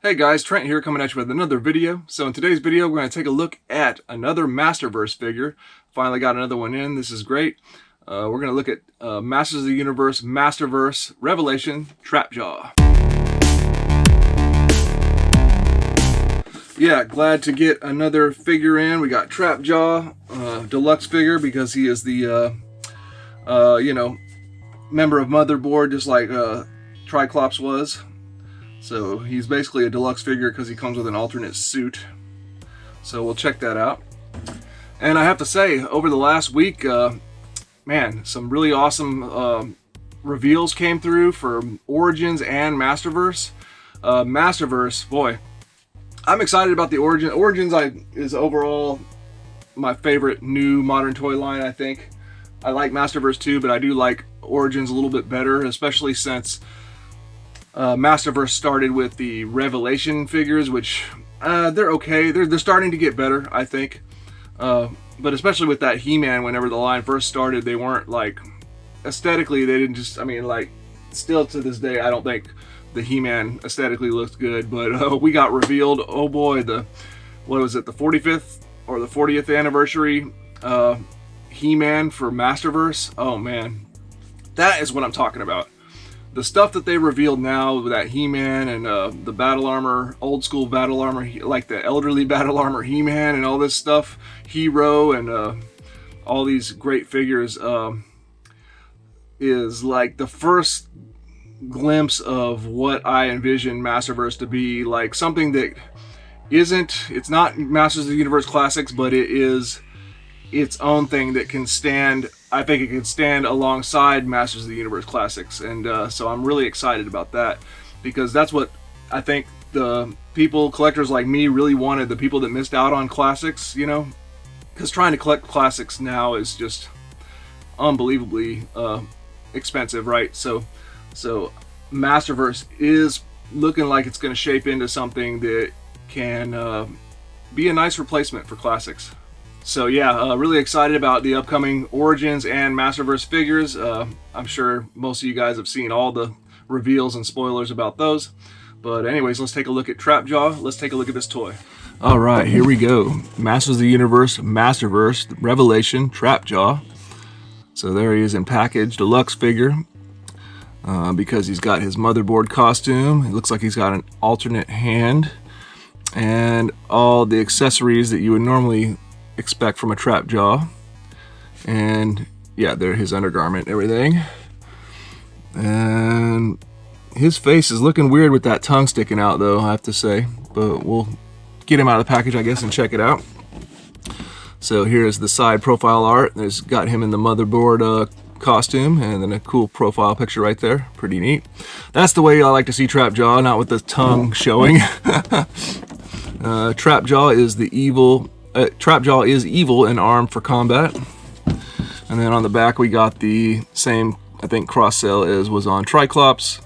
Hey guys, Trent here coming at you with another video. So in today's video, we're going to take a look at another Masterverse figure. Finally got another one in. This is great. We're going to look at Masters of the Universe Masterverse Revelation Trapjaw. Yeah, glad to get another figure in. We got Trapjaw, deluxe figure, because he is the, member of Motherboard, just like Triclops was. So he's basically a deluxe figure because he comes with an alternate suit. So we'll check that out. And I have to say, over the last week, man, some really awesome reveals came through for Origins and Masterverse. Masterverse, boy, I'm excited about the Origins. Origins is overall my favorite new modern toy line, I think. I like Masterverse too, but I do like Origins a little bit better, especially since Masterverse started with the Revelation figures, which they're okay. They're starting to get better, I think. But especially with that He-Man, whenever the line first started, they weren't like aesthetically. They didn't just. I mean, like, still to this day, I don't think the He-Man aesthetically looks good. But we got revealed. Oh boy, what was it? The 45th or the 40th anniversary He-Man for Masterverse. Oh man, that is what I'm talking about. The stuff that they revealed now with that He-Man and the battle armor, old school battle armor, like the elderly battle armor He-Man and all this stuff, Hero and all these great figures, is like the first glimpse of what I envision Masterverse to be. Like something that it's not Masters of the Universe Classics, but it is its own thing that can stand. I think it can stand alongside Masters of the Universe Classics, and so I'm really excited about that, because that's what I think the people, collectors like me, really wanted. The people that missed out on classics, you know, because trying to collect classics now is just unbelievably expensive, right? So Masterverse is looking like it's going to shape into something that can be a nice replacement for classics. So yeah, really excited about the upcoming Origins and Masterverse figures. I'm sure most of you guys have seen all the reveals and spoilers about those. But anyways, let's take a look at Trapjaw. Let's take a look at this toy. All right, here we go. Masters of the Universe Masterverse Revelation Trapjaw. So there he is in package, deluxe figure. Because he's got his motherboard costume. It looks like he's got an alternate hand. And all the accessories that you would normally expect from a Trapjaw, and yeah, they're his undergarment, everything. And his face is looking weird with that tongue sticking out, though, I have to say. But we'll get him out of the package, I guess, and check it out. So here's the side profile art. There's got him in the motherboard costume, and then a cool profile picture right there. Pretty neat. That's the way I like to see Trapjaw, not with the tongue showing. Trapjaw is the evil. Trapjaw is evil and armed for combat. And then on the back we got the same, I think, cross sell as was on Triclops.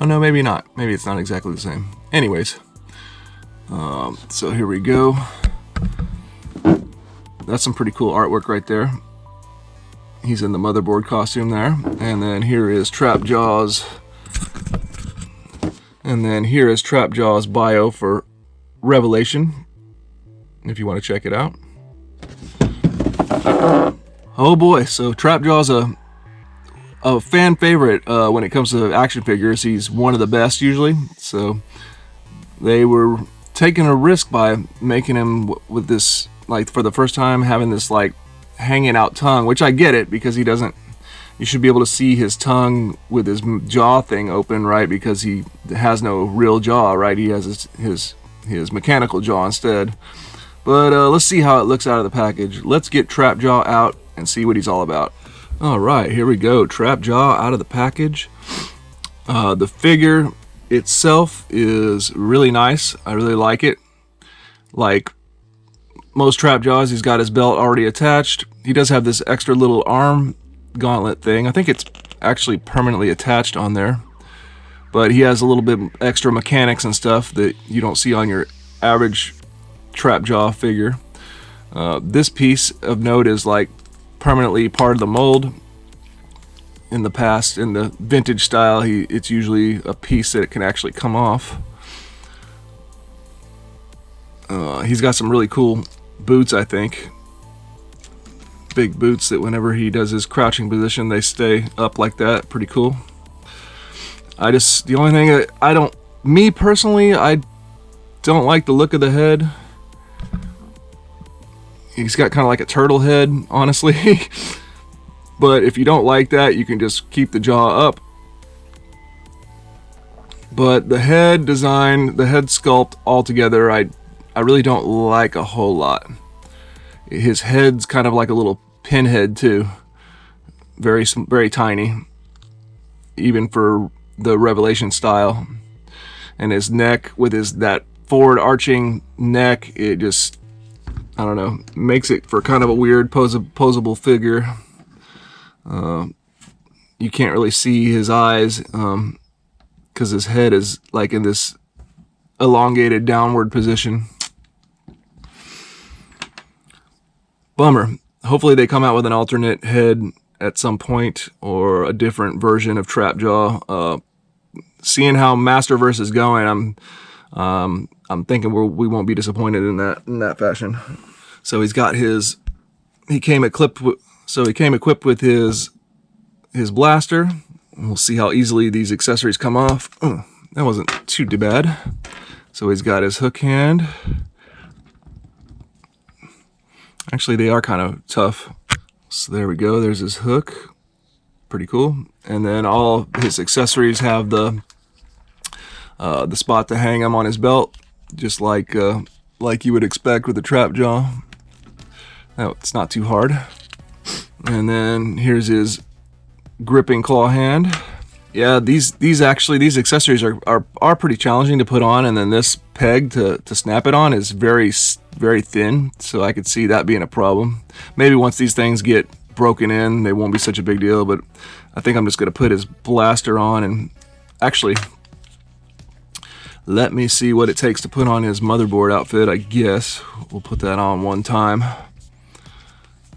Oh no, maybe not. Maybe it's not exactly the same. Anyways, so here we go. That's some pretty cool artwork right there. He's in the motherboard costume there. And then here is Trapjaw's. And then here is Trapjaw's bio for Revelation, if you want to check it out. Oh boy, so Trapjaw's a fan favorite when it comes to action figures. He's one of the best usually, so they were taking a risk by making him with this, like, for the first time, having this like hanging out tongue, which I get it, because he doesn't, you should be able to see his tongue with his jaw thing open, right? Because he has no real jaw, right? He has his mechanical jaw instead. But let's see how it looks out of the package. Let's get Trapjaw out and see what he's all about. All right, here we go. Trapjaw out of the package. The figure itself is really nice. I really like it. Like most Trapjaws, he's got his belt already attached. He does have this extra little arm gauntlet thing. I think it's actually permanently attached on there. But he has a little bit extra mechanics and stuff that you don't see on your average Trapjaw figure. This piece of note is like permanently part of the mold. in the past. In the vintage style, it's usually a piece that can actually come off. He's got some really cool boots, I think. Big boots that whenever he does his crouching position, they stay up like that. Pretty cool. The only thing me personally, I don't like the look of the head. He's got kind of like a turtle head, honestly. But if you don't like that, you can just keep the jaw up. But the head design, the head sculpt altogether, I really don't like a whole lot. His head's kind of like a little pinhead too. Very, very tiny. Even for the Revelation style. And his neck with that forward arching neck, it just, I don't know, makes it for kind of a weird posable figure. You can't really see his eyes because his head is like in this elongated downward position. Bummer. Hopefully they come out with an alternate head at some point, or a different version of Trapjaw. Seeing how Masterverse is going, I'm thinking we won't be disappointed in that fashion. So he came equipped with his blaster. We'll see how easily these accessories come off. That wasn't too bad. So he's got his hook hand. Actually, they are kind of tough. So there we go. There's his hook. Pretty cool. And then all his accessories have the spot to hang them on his belt, just like you would expect with a Trapjaw. No, it's not too hard. And then here's his gripping claw hand. Yeah, these accessories are pretty challenging to put on, and then this peg to snap it on is very thin, so I could see that being a problem. Maybe once these things get broken in, they won't be such a big deal, but I think I'm just gonna put his blaster on, and actually let me see what it takes to put on his motherboard outfit. I guess we'll put that on one time.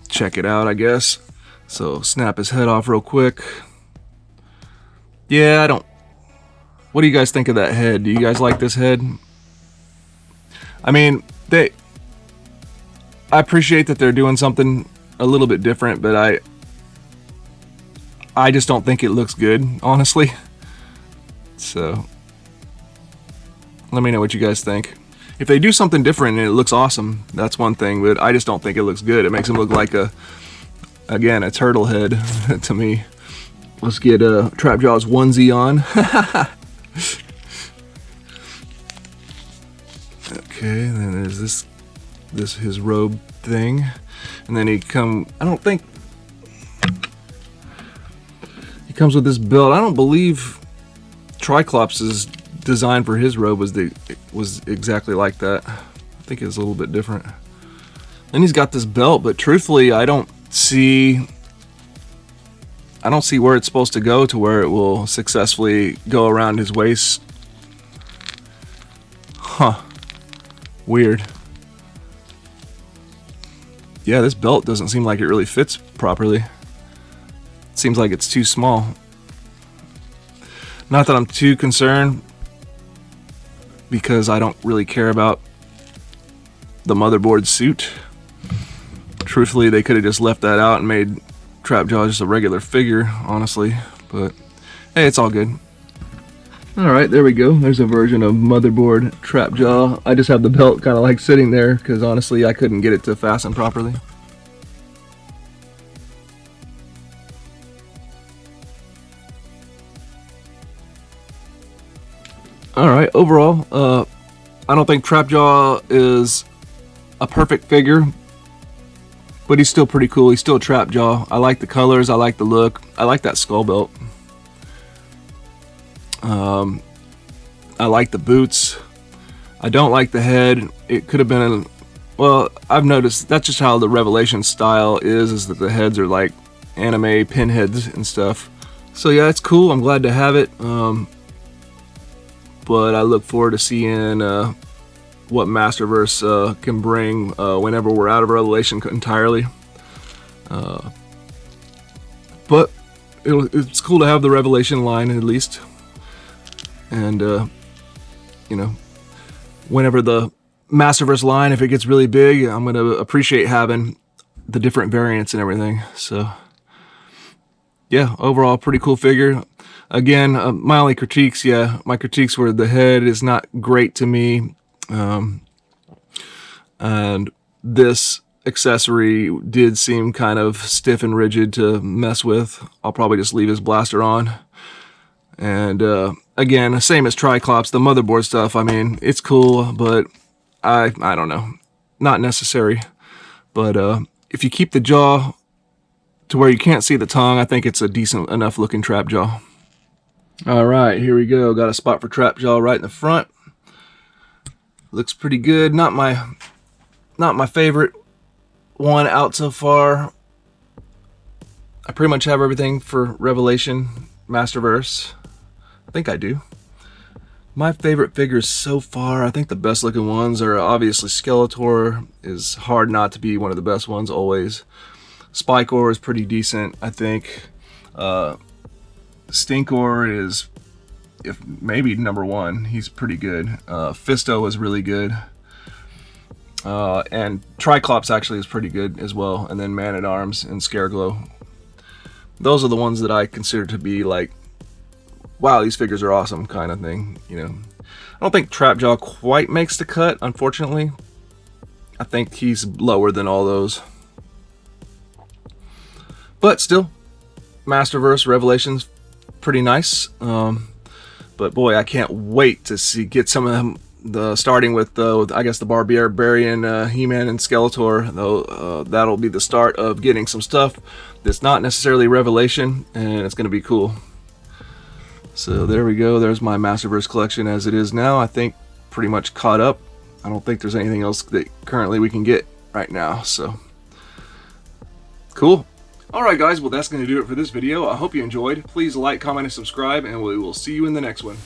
Check it out, I guess. So snap his head off real quick. Yeah, what do you guys think of that head? Do you guys like this head? I mean, I appreciate that they're doing something a little bit different, but I just don't think it looks good, honestly. So let me know what you guys think. If they do something different and it looks awesome, that's one thing, but I just don't think it looks good. It makes him look like a turtle head to me. Let's get Trapjaw's onesie on. Okay, then there's this his robe thing, and then I don't think he comes with this belt. I don't believe Triclops's design for his robe was exactly like that. I think it's a little bit different. Then he's got this belt, but truthfully, I don't see where it's supposed to go to where it will successfully go around his waist. Huh. Weird. Yeah, this belt doesn't seem like it really fits properly. It seems like it's too small. Not that I'm too concerned, because I don't really care about the motherboard suit. Truthfully, they could have just left that out and made Trapjaw just a regular figure, honestly, but hey, it's all good. Alright, there we go. There's a version of motherboard Trapjaw. I just have the belt kind of like sitting there because honestly I couldn't get it to fasten properly. Alright, overall, I don't think Trapjaw is a perfect figure, but he's still pretty cool. He's still Trapjaw. I like the colors. I like the look. I like that skull belt. I like the boots. I don't like the head. It could have been well, I've noticed that's just how the Revelation style is that the heads are like anime pinheads and stuff. So yeah, it's cool. I'm glad to have it. But I look forward to seeing what Masterverse can bring whenever we're out of Revelation entirely. But it's cool to have the Revelation line at least. And you know, whenever the Masterverse line, if it gets really big, I'm gonna appreciate having the different variants and everything. So yeah, overall pretty cool figure. Again, my only critiques, my critiques were the head is not great to me, and this accessory did seem kind of stiff and rigid to mess with. I'll probably just leave his blaster on. And again, same as Triclops, the motherboard stuff, I mean, it's cool, but I don't know, not necessary. But if you keep the jaw to where you can't see the tongue, I think it's a decent enough looking trap jaw. All right, here we go. Got a spot for trap jaw right in the front. Looks pretty good. Not my favorite one out so far. I pretty much have everything for Revelation, Masterverse. I think I do. My favorite figures so far, I think the best looking ones are obviously Skeletor. Is hard not to be one of the best ones always. Spikor is pretty decent, I think. Stinkor is, if maybe #1. He's pretty good. Fisto is really good. And Triclops actually is pretty good as well. And then Man-at-Arms and Scareglow. Those are the ones that I consider to be like, wow, these figures are awesome kind of thing, you know. I don't think Trapjaw quite makes the cut, unfortunately. I think he's lower than all those. But still, Masterverse Revelations, pretty nice. But boy, I can't wait to get some of them. Starting with I guess the Barbarian, He-Man, and Skeletor. Though that'll be the start of getting some stuff that's not necessarily Revelation, and it's going to be cool. So there we go. There's my Masterverse collection as it is now. I think pretty much caught up. I don't think there's anything else that currently we can get right now. So cool. Alright guys, well that's going to do it for this video. I hope you enjoyed. Please like, comment, and subscribe, and we will see you in the next one.